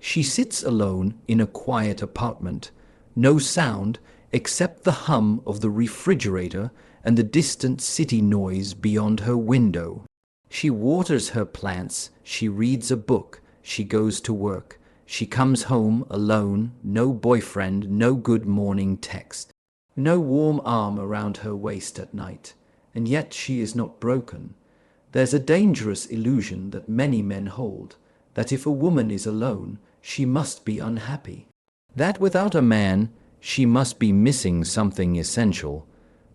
She sits alone in a quiet apartment. No sound except the hum of the refrigerator and the distant city noise beyond her window. She waters her plants, she reads a book, she goes to work. She comes home alone, no boyfriend, no good morning text, no warm arm around her waist at night. And yet she is not broken. There's a dangerous illusion that many men hold, that if a woman is alone, she must be unhappy. That without a man, she must be missing something essential.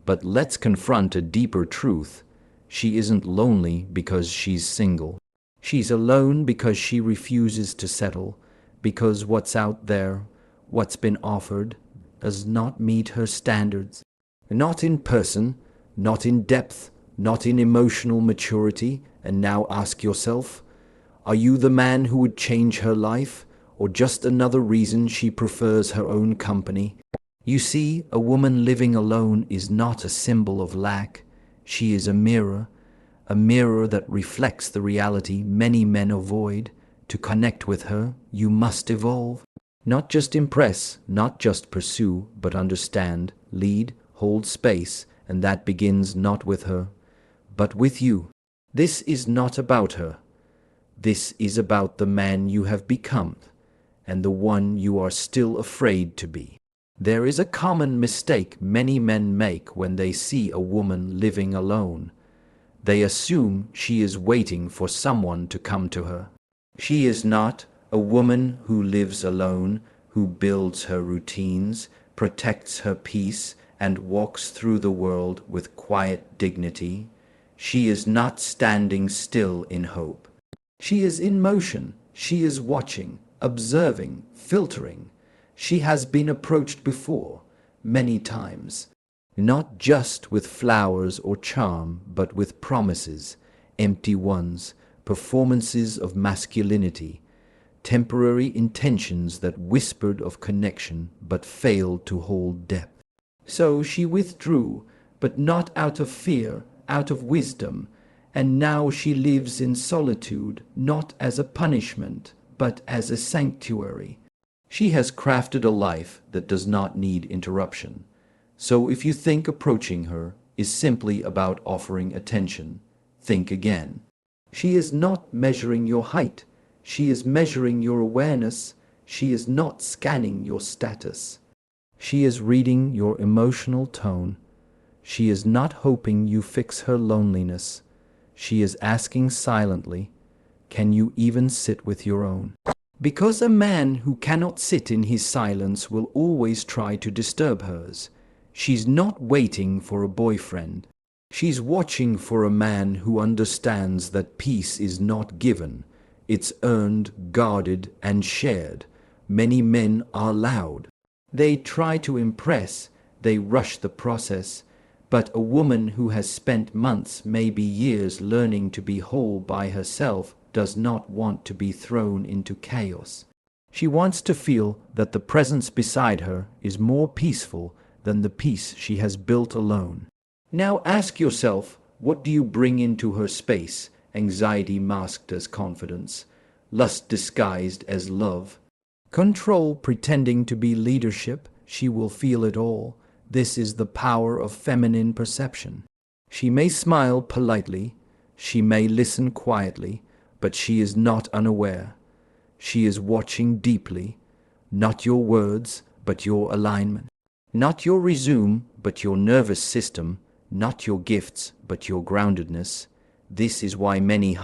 But let's confront a deeper truth. She isn't lonely because she's single. She's alone because she refuses to settle, because what's out there, what's been offered, does not meet her standards. Not in person, not in depth, not in emotional maturity. And now ask yourself, are you the man who would change her life, or just another reason she prefers her own company? You see, a woman living alone is not a symbol of lack. She is a mirror that reflects the reality many men avoid. To connect with her, you must evolve. Not just impress, not just pursue, but understand, lead, hold space, and that begins not with her, but with you. This is not about her. This is about the man you have become, and the one you are still afraid to be. There is a common mistake many men make when they see a woman living alone. They assume she is waiting for someone to come to her. She is not. A woman who lives alone, who builds her routines, protects her peace, and walks through the world with quiet dignity. She is not standing still in hope. She is in motion. She is watching, observing, filtering. She has been approached before, many times, not just with flowers or charm, but with promises, empty ones, performances of masculinity, temporary intentions that whispered of connection but failed to hold depth. So she withdrew, but not out of fear, out of wisdom, and now she lives in solitude, not as a punishment, but as a sanctuary. She has crafted a life that does not need interruption. So if you think approaching her is simply about offering attention, think again. She is not measuring your height. She is measuring your awareness. She is not scanning your status. She is reading your emotional tone. She is not hoping you fix her loneliness. She is asking silently, can you even sit with your own? Because a man who cannot sit in his silence will always try to disturb hers. She's not waiting for a boyfriend. She's watching for a man who understands that peace is not given. It's earned, guarded, and shared. Many men are loud. They try to impress. They rush the process. But a woman who has spent months, maybe years, learning to be whole by herself does not want to be thrown into chaos. She wants to feel that the presence beside her is more peaceful than the peace she has built alone. Now ask yourself, what do you bring into her space? Anxiety masked as confidence, lust disguised as love, control pretending to be leadership. She will feel it all. This is the power of feminine perception. She may smile politely, she may listen quietly, but she is not unaware. She is watching deeply, not your words, but your alignment, not your resume, but your nervous system, not your gifts, but your groundedness. This is why many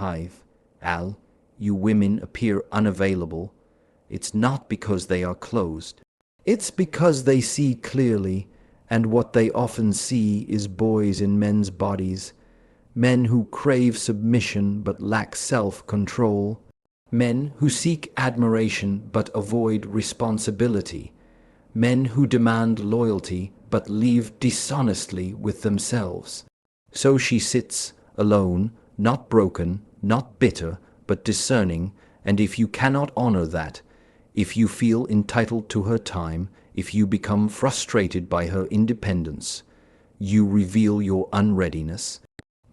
you women appear unavailable. It's not because they are closed. It's because they see clearly, and what they often see is boys in men's bodies, men who crave submission but lack self-control, men who seek admiration but avoid responsibility, men who demand loyalty but leave dishonestly with themselves. So she sits alone, not broken, not bitter, but discerning, and if you cannot honor that, if you feel entitled to her time, if you become frustrated by her independence, you reveal your unreadiness.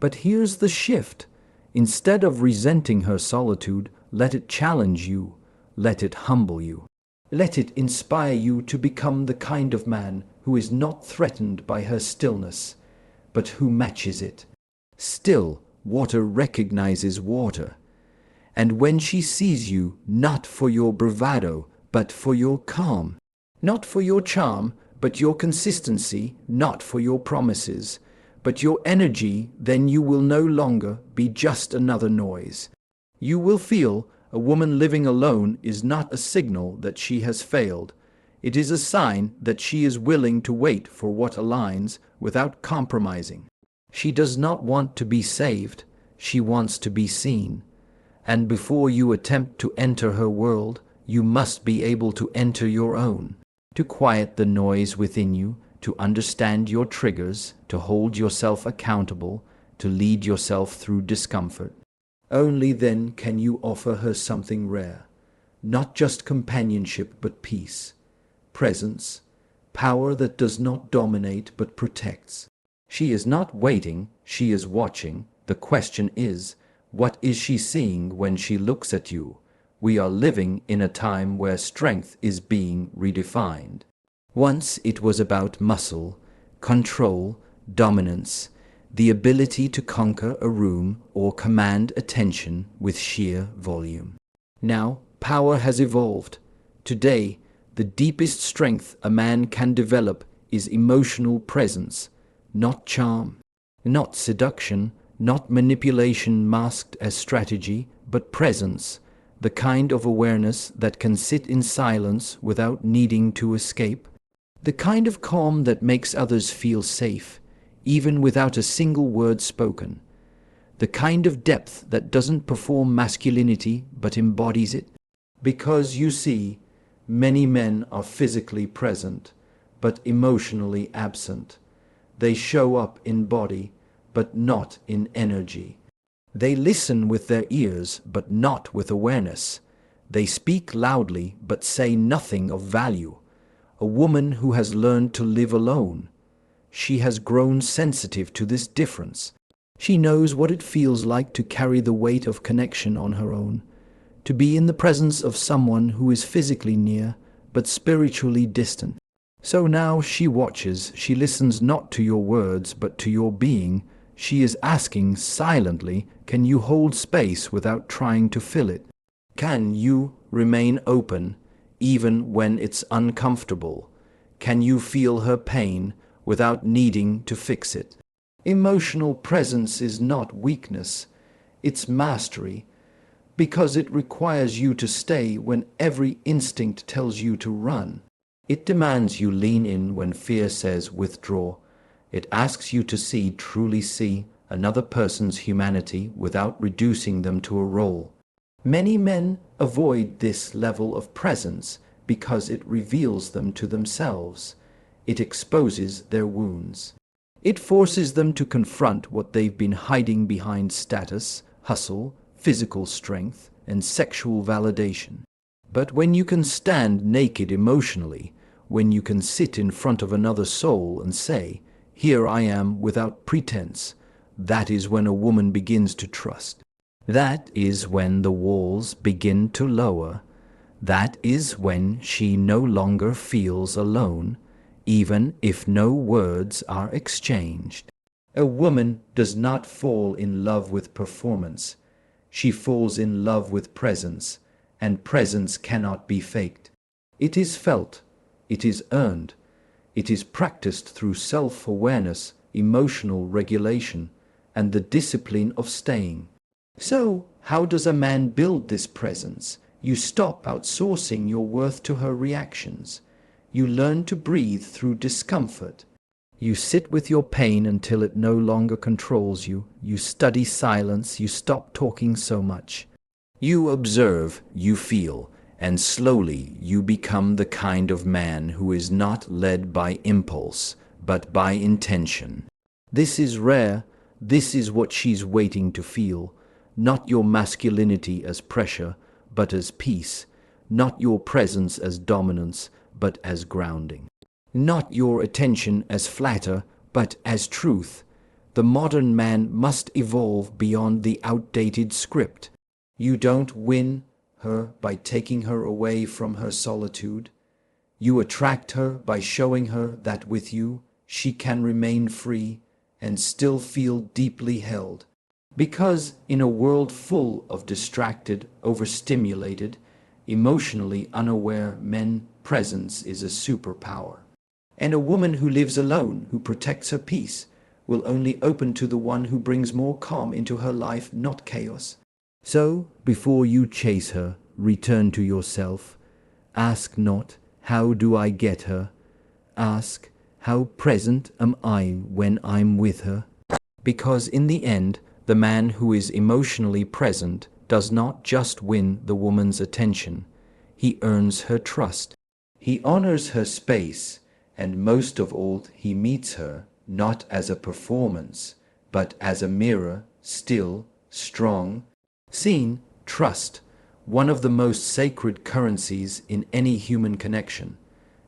But here's the shift. Instead of resenting her solitude, let it challenge you. let it humble you. Let it inspire you to become the kind of man who is not threatened by her stillness, but who matches it. Still, water recognizes water. And when she sees you, not for your bravado, but for your calm, not for your charm, but your consistency, not for your promises, but your energy, then you will no longer be just another noise. You will feel a woman living alone is not a signal that she has failed. It is a sign that she is willing to wait for what aligns without compromising. She does not want to be saved, she wants to be seen. And before you attempt to enter her world, you must be able to enter your own, to quiet the noise within you, to understand your triggers, to hold yourself accountable, to lead yourself through discomfort. Only then can you offer her something rare, not just companionship but peace, presence, power that does not dominate but protects. She is not waiting, she is watching. The question is, what is she seeing when she looks at you? We are living in a time where strength is being redefined. Once it was about muscle, control, dominance, the ability to conquer a room or command attention with sheer volume. Now, power has evolved. Today, the deepest strength a man can develop is emotional presence, not charm, not seduction, not manipulation masked as strategy, but presence, the kind of awareness that can sit in silence without needing to escape, the kind of calm that makes others feel safe, even without a single word spoken, the kind of depth that doesn't perform masculinity but embodies it. Because you see, many men are physically present, but emotionally absent. They show up in body, but not in energy. They listen with their ears, but not with awareness. They speak loudly, but say nothing of value. A woman who has learned to live alone. She has grown sensitive to this difference. She knows what it feels like to carry the weight of connection on her own, to be in the presence of someone who is physically near, but spiritually distant. So now she watches, she listens not to your words, but to your being. She is asking silently, can you hold space without trying to fill it? Can you remain open, even when it's uncomfortable? Can you feel her pain without needing to fix it? Emotional presence is not weakness, it's mastery, because it requires you to stay when every instinct tells you to run. It demands you lean in when fear says withdraw. It asks you to see, truly see, another person's humanity without reducing them to a role. Many men avoid this level of presence because it reveals them to themselves. It exposes their wounds. It forces them to confront what they've been hiding behind status, hustle, physical strength, and sexual validation. But when you can stand naked emotionally, when you can sit in front of another soul and say, "Here I am without pretense," that is when a woman begins to trust. That is when the walls begin to lower. That is when she no longer feels alone, even if no words are exchanged. A woman does not fall in love with performance. She falls in love with presence, and presence cannot be faked. It is felt, it is earned, it is practiced through self-awareness, emotional regulation, and the discipline of staying. So, how does a man build this presence? You stop outsourcing your worth to her reactions. You learn to breathe through discomfort. You sit with your pain until it no longer controls you. You study silence. You stop talking so much. You observe, you feel, and slowly you become the kind of man who is not led by impulse, but by intention. This is rare. This is what she's waiting to feel. Not your masculinity as pressure, but as peace. Not your presence as dominance, but as grounding. Not your attention as flatter, but as truth. The modern man must evolve beyond the outdated script. You don't win her by taking her away from her solitude. You attract her by showing her that with you she can remain free and still feel deeply held. Because in a world full of distracted, overstimulated, emotionally unaware men, presence is a superpower. And a woman who lives alone, who protects her peace, will only open to the one who brings more calm into her life, not chaos. So, before you chase her, return to yourself. Ask not, how do I get her? Ask, how present am I when I'm with her? Because in the end, the man who is emotionally present does not just win the woman's attention. He earns her trust. He honors her space, and most of all, he meets her not as a performance, but as a mirror, still, strong, seen, trust, one of the most sacred currencies in any human connection,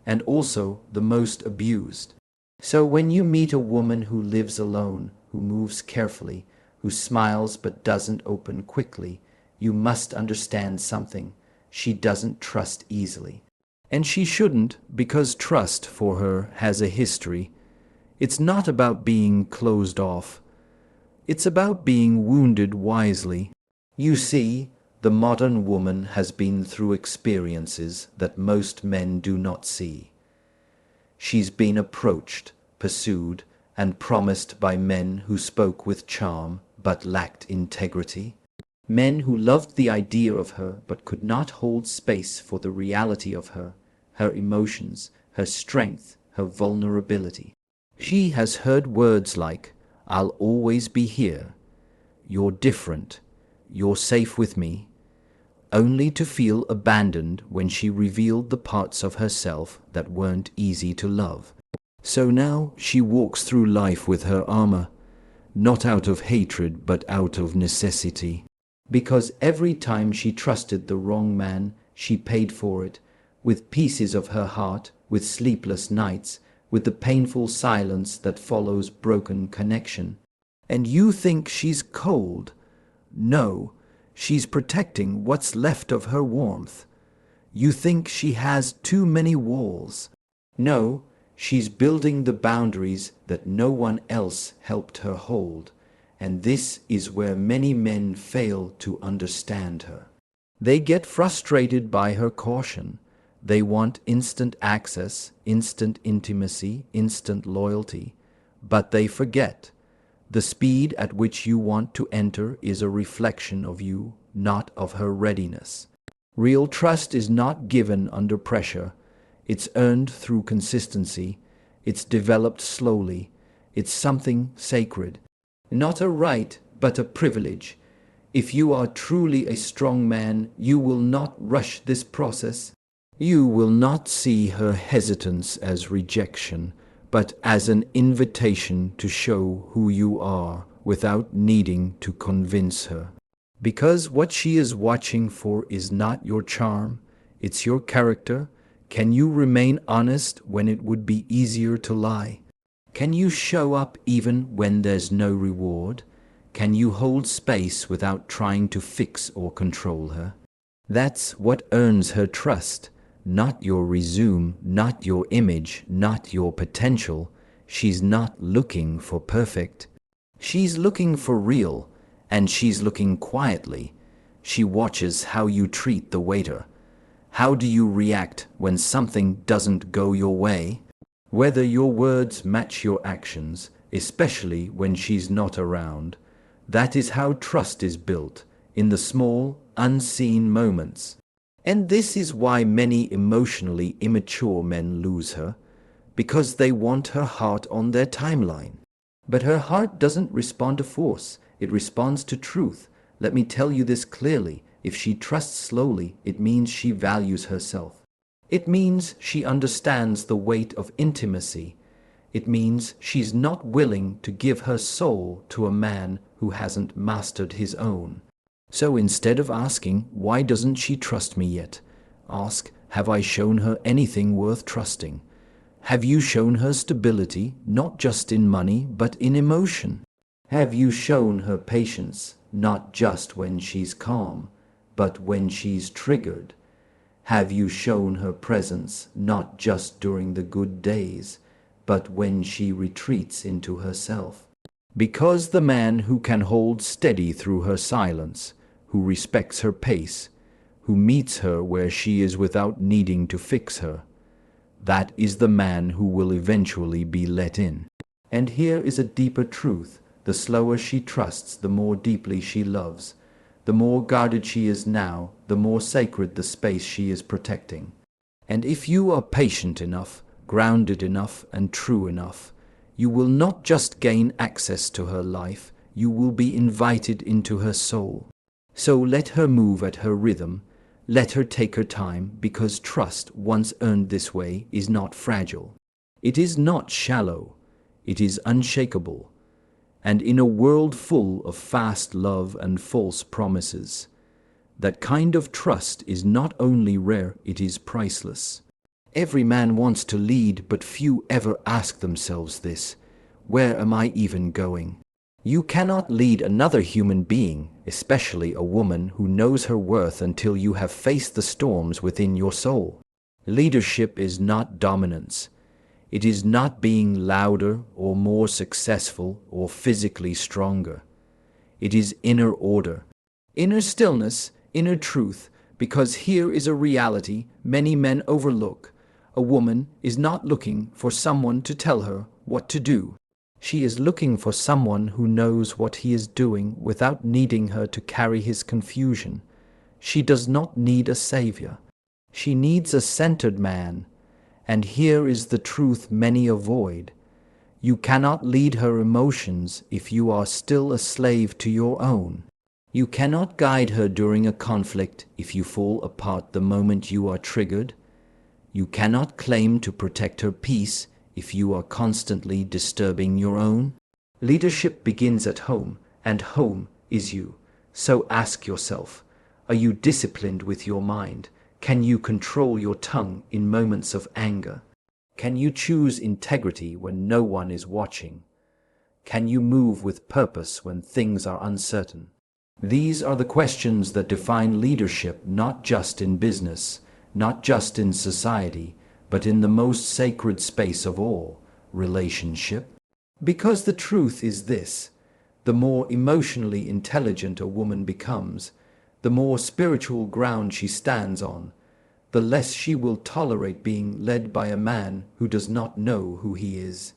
and also the most abused. So when you meet a woman who lives alone, who moves carefully, who smiles but doesn't open quickly, you must understand something. She doesn't trust easily. And she shouldn't, because trust for her has a history. It's not about being closed off. It's about being wounded wisely. You see, the modern woman has been through experiences that most men do not see. She's been approached, pursued, and promised by men who spoke with charm but lacked integrity. Men who loved the idea of her but could not hold space for the reality of her emotions, her strength, her vulnerability. She has heard words like, "I'll always be here," "You're different," "You're safe with me," only to feel abandoned when she revealed the parts of herself that weren't easy to love. So now she walks through life with her armor, not out of hatred but out of necessity. Because every time she trusted the wrong man, she paid for it, with pieces of her heart, with sleepless nights, with the painful silence that follows broken connection. And you think she's cold? No, she's protecting what's left of her warmth. You think she has too many walls? No, she's building the boundaries that no one else helped her hold. And this is where many men fail to understand her. They get frustrated by her caution. They want instant access, instant intimacy, instant loyalty. But they forget. The speed at which you want to enter is a reflection of you, not of her readiness. Real trust is not given under pressure. It's earned through consistency. It's developed slowly. It's something sacred. Not a right, but a privilege. If you are truly a strong man, you will not rush this process. You will not see her hesitance as rejection, but as an invitation to show who you are without needing to convince her. Because what she is watching for is not your charm, it's your character. Can you remain honest when it would be easier to lie? Can you show up even when there's no reward? Can you hold space without trying to fix or control her? That's what earns her trust. Not your resume, not your image, not your potential. She's not looking for perfect. She's looking for real, and she's looking quietly. She watches how you treat the waiter. How do you react when something doesn't go your way? Whether your words match your actions, especially when she's not around. That is how trust is built, in the small, unseen moments. And this is why many emotionally immature men lose her, because they want her heart on their timeline. But her heart doesn't respond to force, it responds to truth. Let me tell you this clearly. If she trusts slowly, it means she values herself. It means she understands the weight of intimacy. It means she's not willing to give her soul to a man who hasn't mastered his own. So instead of asking, why doesn't she trust me yet? Ask, have I shown her anything worth trusting? Have you shown her stability, not just in money, but in emotion? Have you shown her patience, not just when she's calm, but when she's triggered? Have you shown her presence not just during the good days, but when she retreats into herself? Because the man who can hold steady through her silence, who respects her pace, who meets her where she is without needing to fix her, that is the man who will eventually be let in. And here is a deeper truth. The slower she trusts, the more deeply she loves. The more guarded she is now, the more sacred the space she is protecting. And if you are patient enough, grounded enough, and true enough, you will not just gain access to her life, you will be invited into her soul. So let her move at her rhythm, let her take her time, because trust, once earned this way, is not fragile. It is not shallow, it is unshakable. And in a world full of fast love and false promises, that kind of trust is not only rare, it is priceless. Every man wants to lead, but few ever ask themselves this: where am I even going? You cannot lead another human being, especially a woman, who knows her worth until you have faced the storms within your soul. Leadership is not dominance. It is not being louder or more successful or physically stronger. It is inner order, inner stillness, inner truth, because here is a reality many men overlook. A woman is not looking for someone to tell her what to do. She is looking for someone who knows what he is doing without needing her to carry his confusion. She does not need a savior. She needs a centered man. And here is the truth many avoid. You cannot lead her emotions if you are still a slave to your own. You cannot guide her during a conflict if you fall apart the moment you are triggered. You cannot claim to protect her peace if you are constantly disturbing your own. Leadership begins at home, and home is you. So ask yourself, are you disciplined with your mind? Can you control your tongue in moments of anger? Can you choose integrity when no one is watching? Can you move with purpose when things are uncertain? These are the questions that define leadership, not just in business, not just in society, but in the most sacred space of all, relationship. Because the truth is this: the more emotionally intelligent a woman becomes, the more spiritual ground she stands on, the less she will tolerate being led by a man who does not know who he is.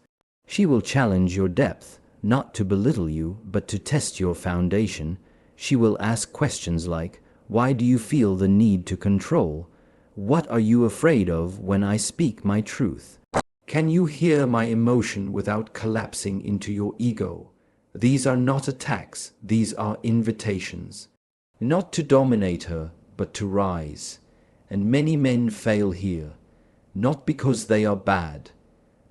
She will challenge your depth, not to belittle you, but to test your foundation. She will ask questions like, why do you feel the need to control? What are you afraid of when I speak my truth? Can you hear my emotion without collapsing into your ego? These are not attacks, these are invitations. Not to dominate her, but to rise. And many men fail here, not because they are bad,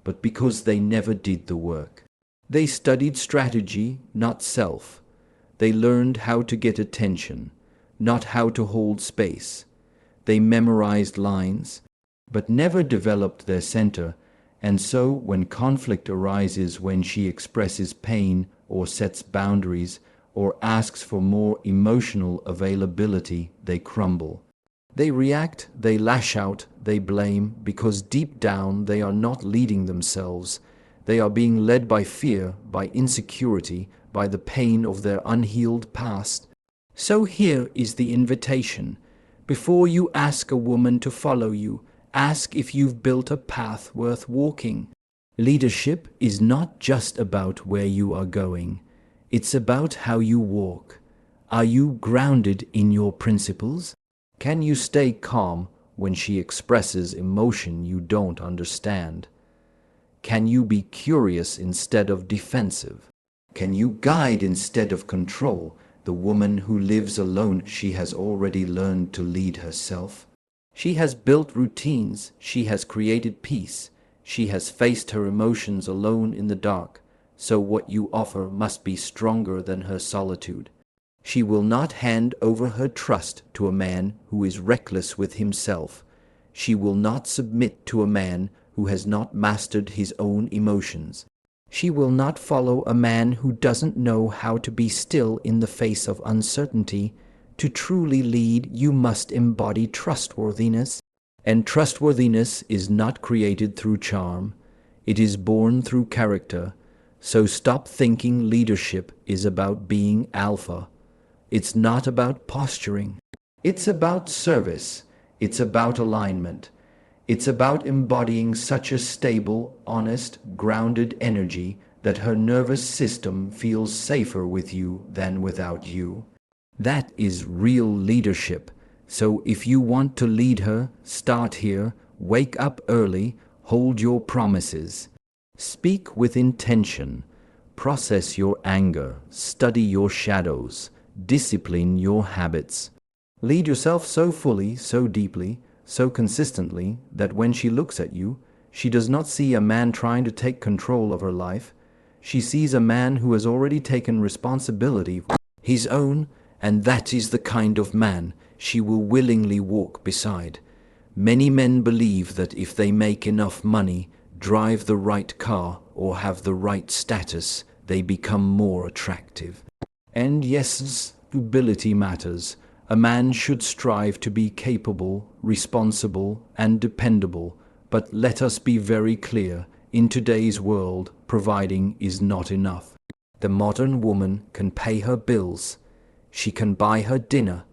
but because they never did the work. They studied strategy, not self. They learned how to get attention, not how to hold space. They memorized lines, but never developed their center, and so when conflict arises, when she expresses pain or sets boundaries or asks for more emotional availability, they crumble. They react, they lash out, they blame, because deep down they are not leading themselves. They are being led by fear, by insecurity, by the pain of their unhealed past. So here is the invitation. Before you ask a woman to follow you, ask if you've built a path worth walking. Leadership is not just about where you are going. It's about how you walk. Are you grounded in your principles? Can you stay calm when she expresses emotion you don't understand? Can you be curious instead of defensive? Can you guide instead of control? The woman who lives alone, she has already learned to lead herself. She has built routines, she has created peace, she has faced her emotions alone in the dark, so what you offer must be stronger than her solitude. She will not hand over her trust to a man who is reckless with himself. She will not submit to a man who has not mastered his own emotions. She will not follow a man who doesn't know how to be still in the face of uncertainty. To truly lead, you must embody trustworthiness. And trustworthiness is not created through charm. It is born through character. So stop thinking leadership is about being alpha. It's not about posturing. It's about service. It's about alignment. It's about embodying such a stable, honest, grounded energy that her nervous system feels safer with you than without you. That is real leadership. So if you want to lead her, start here, wake up early, hold your promises. Speak with intention. Process your anger, study your shadows, discipline your habits. Lead yourself so fully, so deeply, so consistently that when she looks at you, she does not see a man trying to take control of her life. She sees a man who has already taken responsibility for his own, and that is the kind of man she will willingly walk beside. Many men believe that if they make enough money, drive the right car, or have the right status, they become more attractive. And yes, ability matters. A man should strive to be capable, responsible, and dependable. But let us be very clear, in today's world, providing is not enough. The modern woman can pay her bills. She can buy her dinner.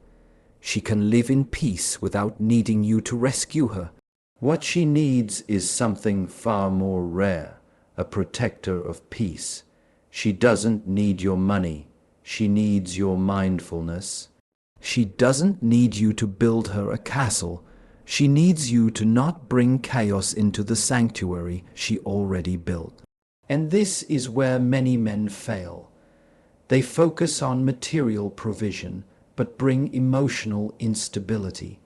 She can live in peace without needing you to rescue her. What she needs is something far more rare, a protector of peace. She doesn't need your money. She needs your mindfulness. She doesn't need you to build her a castle. She needs you to not bring chaos into the sanctuary she already built. And this is where many men fail. They focus on material provision, but bring emotional instability.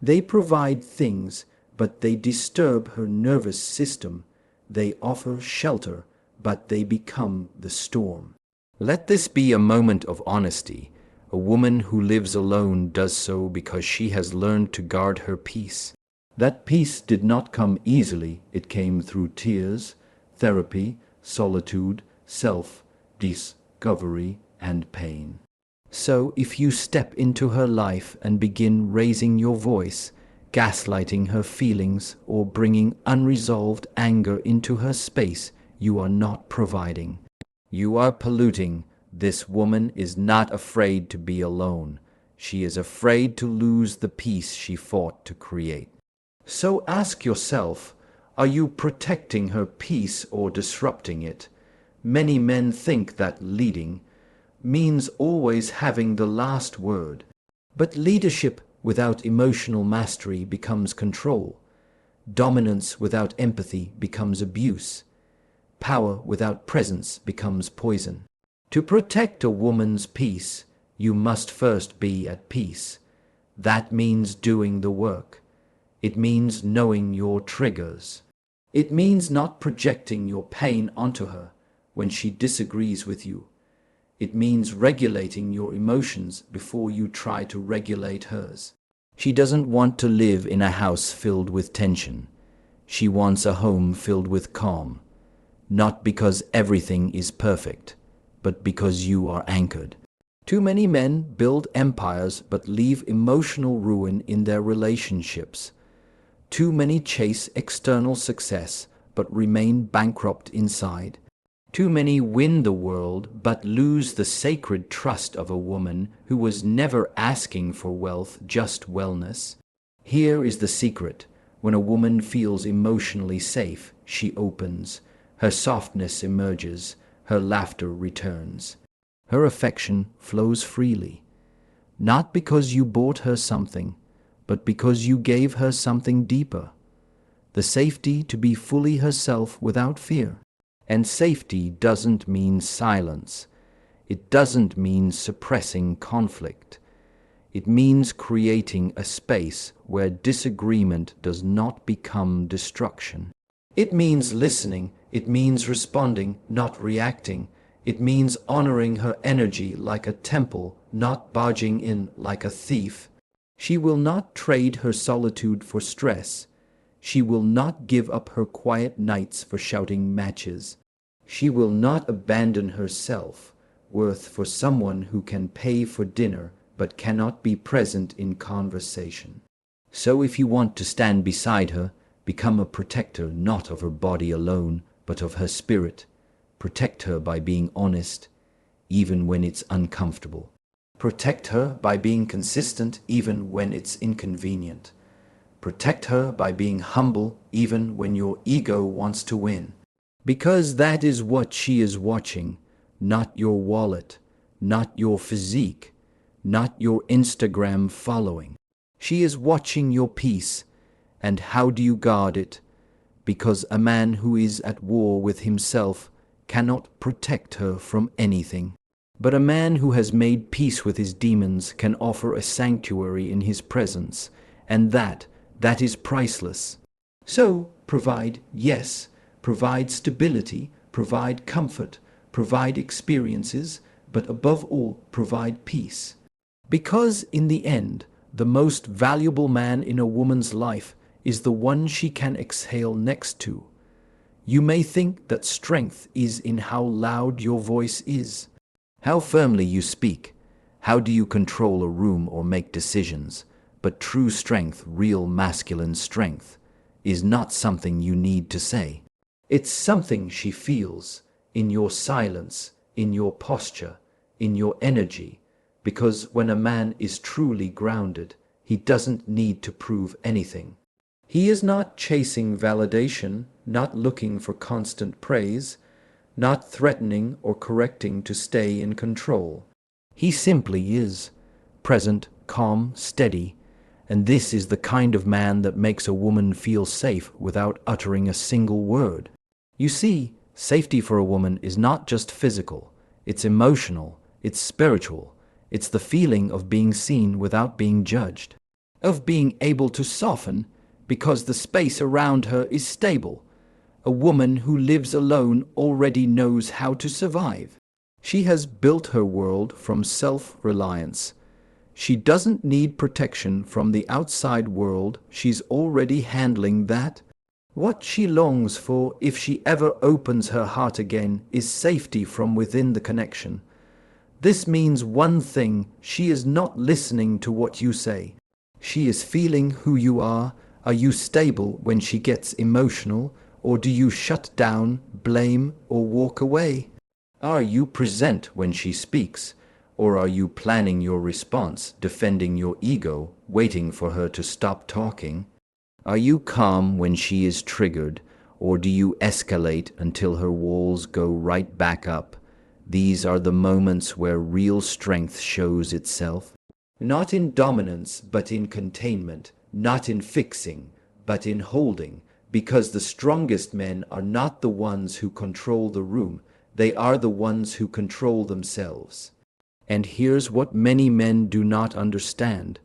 They provide things, but they disturb her nervous system. They offer shelter, but they become the storm. Let this be a moment of honesty. A woman who lives alone does so because she has learned to guard her peace. That peace did not come easily. It came through tears, therapy, solitude, self-discovery, and pain. So if you step into her life and begin raising your voice, gaslighting her feelings, or bringing unresolved anger into her space, you are not providing. You are polluting. This woman is not afraid to be alone. She is afraid to lose the peace she fought to create. So ask yourself, are you protecting her peace or disrupting it? Many men think that leading means always having the last word. But leadership without emotional mastery becomes control. Dominance without empathy becomes abuse. Power without presence becomes poison. To protect a woman's peace, you must first be at peace. That means doing the work. It means knowing your triggers. It means not projecting your pain onto her when she disagrees with you. It means regulating your emotions before you try to regulate hers. She doesn't want to live in a house filled with tension. She wants a home filled with calm. Not because everything is perfect, but because you are anchored. Too many men build empires but leave emotional ruin in their relationships. Too many chase external success but remain bankrupt inside. Too many win the world but lose the sacred trust of a woman who was never asking for wealth, just wellness. Here is the secret. When a woman feels emotionally safe, she opens. Her softness emerges. Her laughter returns. Her affection flows freely. Not because you bought her something, but because you gave her something deeper. The safety to be fully herself without fear. And safety doesn't mean silence. It doesn't mean suppressing conflict. It means creating a space where disagreement does not become destruction. It means listening. It means responding, not reacting. It means honoring her energy like a temple, not barging in like a thief. She will not trade her solitude for stress. She will not give up her quiet nights for shouting matches. She will not abandon her self-worth for someone who can pay for dinner, but cannot be present in conversation. So if you want to stand beside her, become a protector not of her body alone, but of her spirit. Protect her by being honest, even when it's uncomfortable. Protect her by being consistent, even when it's inconvenient. Protect her by being humble, even when your ego wants to win. Because that is what she is watching, not your wallet, not your physique, not your Instagram following. She is watching your peace. And how do you guard it? Because a man who is at war with himself cannot protect her from anything. But a man who has made peace with his demons can offer a sanctuary in his presence, and that is priceless. So provide stability, provide comfort, provide experiences, but above all, provide peace. Because in the end, the most valuable man in a woman's life is the one she can exhale next to. You may think that strength is in how loud your voice is, how firmly you speak, how do you control a room or make decisions, but true strength, real masculine strength, is not something you need to say. It's something she feels in your silence, in your posture, in your energy, because when a man is truly grounded, he doesn't need to prove anything. He is not chasing validation, not looking for constant praise, not threatening or correcting to stay in control. He simply is present, calm, steady, and this is the kind of man that makes a woman feel safe without uttering a single word. You see, safety for a woman is not just physical, it's emotional, it's spiritual, it's the feeling of being seen without being judged, of being able to soften because the space around her is stable. A woman who lives alone already knows how to survive. She has built her world from self-reliance. She doesn't need protection from the outside world. She's already handling that. What she longs for, if she ever opens her heart again, is safety from within the connection. This means one thing: she is not listening to what you say. She is feeling who you are. Are you stable when she gets emotional, or do you shut down, blame, or walk away? Are you present when she speaks, or are you planning your response, defending your ego, waiting for her to stop talking? Are you calm when she is triggered, or do you escalate until her walls go right back up? These are the moments where real strength shows itself. Not in dominance, but in containment. Not in fixing, but in holding. Because the strongest men are not the ones who control the room. They are the ones who control themselves. And here's what many men do not understand.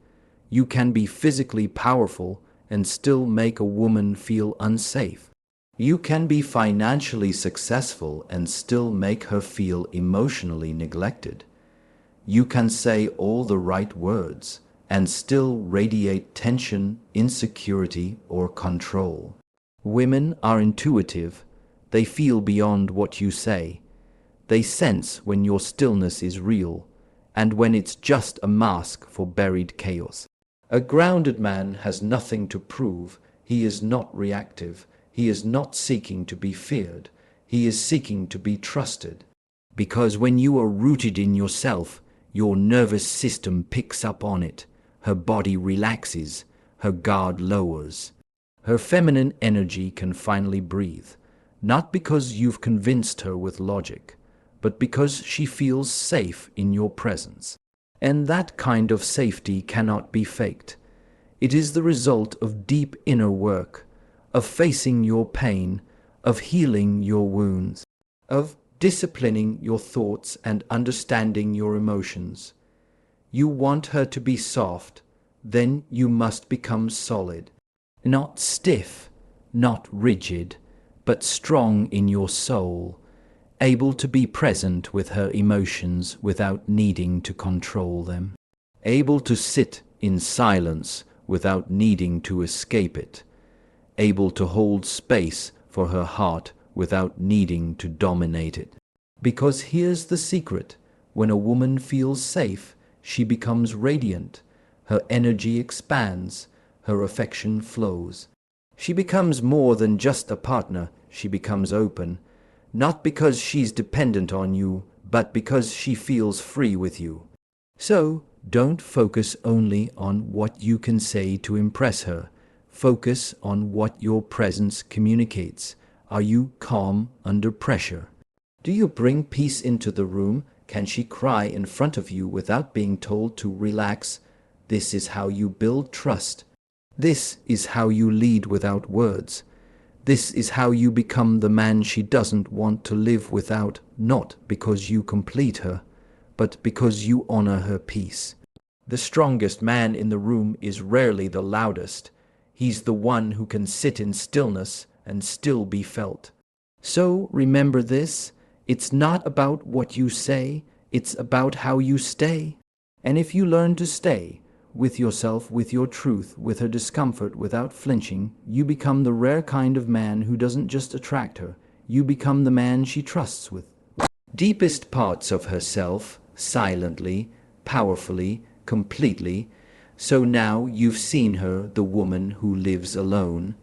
You can be physically powerful and still make a woman feel unsafe. You can be financially successful and still make her feel emotionally neglected. You can say all the right words and still radiate tension, insecurity, or control. Women are intuitive. They feel beyond what you say. They sense when your stillness is real and when it's just a mask for buried chaos. A grounded man has nothing to prove. He is not reactive. He is not seeking to be feared. He is seeking to be trusted. Because when you are rooted in yourself, your nervous system picks up on it. Her body relaxes. Her guard lowers. Her feminine energy can finally breathe. Not because you've convinced her with logic, but because she feels safe in your presence. And that kind of safety cannot be faked. It is the result of deep inner work, of facing your pain, of healing your wounds, of disciplining your thoughts and understanding your emotions. You want her to be soft, then you must become solid. Not stiff, not rigid, but strong in your soul, able to be present with her emotions without needing to control them, able to sit in silence without needing to escape it, able to hold space for her heart without needing to dominate it. Because here's the secret: when a woman feels safe, she becomes radiant. Her energy expands. Her affection flows. She becomes more than just a partner. She becomes open, not because she's dependent on you, but because she feels free with you. So, don't focus only on what you can say to impress her. Focus on what your presence communicates. Are you calm under pressure? Do you bring peace into the room? Can she cry in front of you without being told to relax? This is how you build trust. This is how you lead without words. This is how you become the man she doesn't want to live without, not because you complete her, but because you honor her peace. The strongest man in the room is rarely the loudest. He's the one who can sit in stillness and still be felt. So remember this, it's not about what you say, it's about how you stay. And if you learn to stay with yourself, with your truth, with her discomfort, without flinching, you become the rare kind of man who doesn't just attract her, you become the man she trusts with deepest parts of herself, silently, powerfully, completely. So now you've seen her, the woman who lives alone.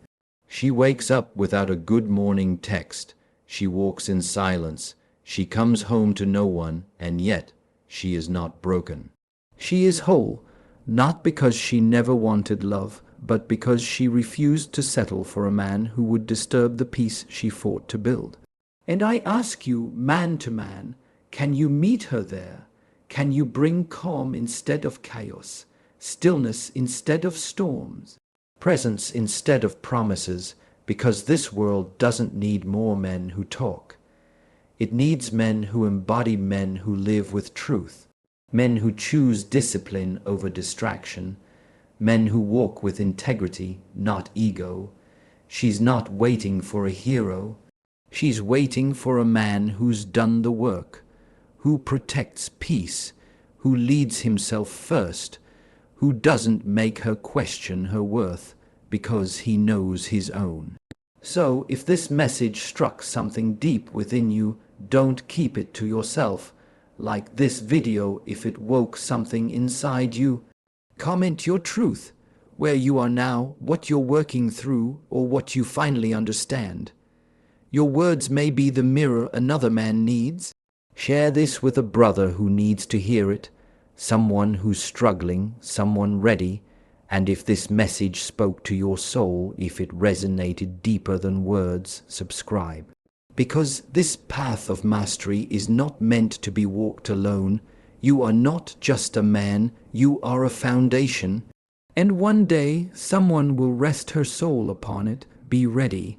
She wakes up without a good morning text. She walks in silence. She comes home to no one, and yet she is not broken. She is whole, not because she never wanted love, but because she refused to settle for a man who would disturb the peace she fought to build. And I ask you, man to man, can you meet her there? Can you bring calm instead of chaos, stillness instead of storms, presence instead of promises? Because this world doesn't need more men who talk. It needs men who embody, men who live with truth. Men who choose discipline over distraction, men who walk with integrity, not ego. She's not waiting for a hero. She's waiting for a man who's done the work, who protects peace, who leads himself first, who doesn't make her question her worth because he knows his own. So if this message struck something deep within you, don't keep it to yourself. Like this video if it woke something inside you. Comment your truth, where you are now, what you're working through, or what you finally understand. Your words may be the mirror another man needs. Share this with a brother who needs to hear it, someone who's struggling, someone ready. And if this message spoke to your soul, if it resonated deeper than words, subscribe. Because this path of mastery is not meant to be walked alone. You are not just a man, you are a foundation. And one day someone will rest her soul upon it. Be ready.